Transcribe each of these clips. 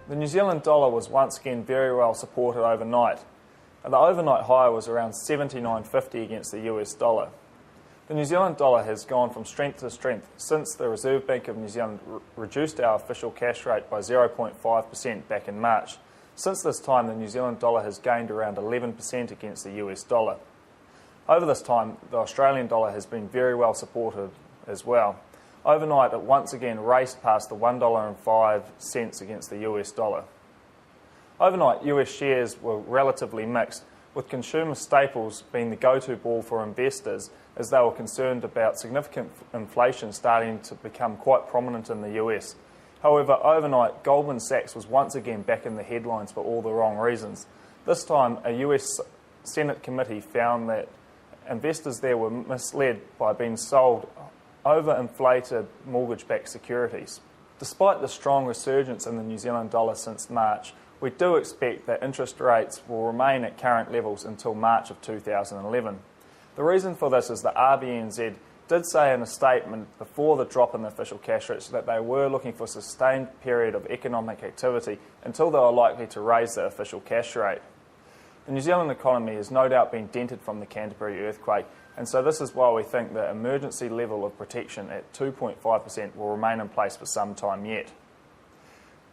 The New Zealand dollar was once again very well supported overnight. The overnight high was around $79.50 against the US dollar. The New Zealand dollar has gone from strength to strength since the Reserve Bank of New Zealand reduced our official cash rate by 0.5% back in March. Since this time, the New Zealand dollar has gained around 11% against the US dollar. Over this time, the Australian dollar has been very well supported as well. Overnight, it once again raced past the $1.05 against the US dollar. Overnight, US shares were relatively mixed, with consumer staples being the go-to ball for investors as they were concerned about significant inflation starting to become quite prominent in the US. However, overnight, Goldman Sachs was once again back in the headlines for all the wrong reasons. This time, a US Senate committee found that investors there were misled by being sold overinflated mortgage-backed securities. Despite the strong resurgence in the New Zealand dollar since March, we do expect that interest rates will remain at current levels until March of 2011. The reason for this is that RBNZ did say in a statement before the drop in the official cash rate that they were looking for a sustained period of economic activity until they were likely to raise the official cash rate. The New Zealand economy has no doubt been dented from the Canterbury earthquake, and so this is why we think the emergency level of protection at 2.5% will remain in place for some time yet.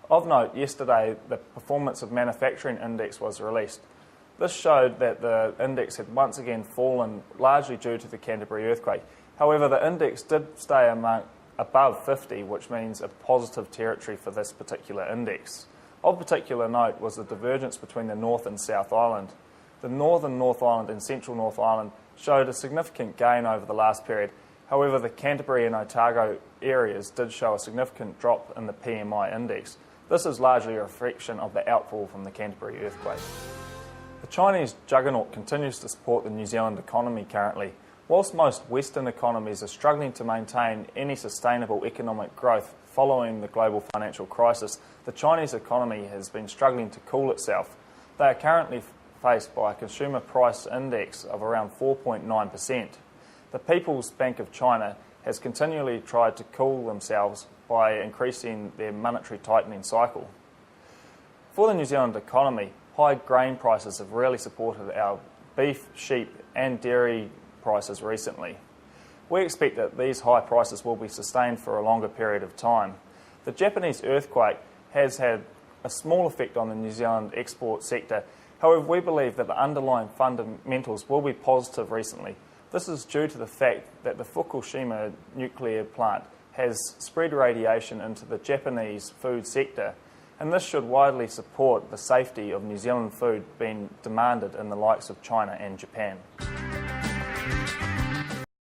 Of note, yesterday the Performance of Manufacturing Index was released. This showed that the index had once again fallen largely due to the Canterbury earthquake. However, the index did stay above 50, which means a positive territory for this particular index. Of particular note was the divergence between the North and South Island. The Northern North Island and Central North Island showed a significant gain over the last period. However, the Canterbury and Otago areas did show a significant drop in the PMI index. This is largely a reflection of the outfall from the Canterbury earthquake. The Chinese juggernaut continues to support the New Zealand economy currently. Whilst most Western economies are struggling to maintain any sustainable economic growth following the global financial crisis, the Chinese economy has been struggling to cool itself. They are currently faced by a consumer price index of around 4.9%. The People's Bank of China has continually tried to cool themselves by increasing their monetary tightening cycle. For the New Zealand economy, high grain prices have really supported our beef, sheep and dairy prices recently. We expect that these high prices will be sustained for a longer period of time. The Japanese earthquake has had a small effect on the New Zealand export sector. However, we believe that the underlying fundamentals will be positive recently. This is due to the fact that the Fukushima nuclear plant has spread radiation into the Japanese food sector, and this should widely support the safety of New Zealand food being demanded in the likes of China and Japan.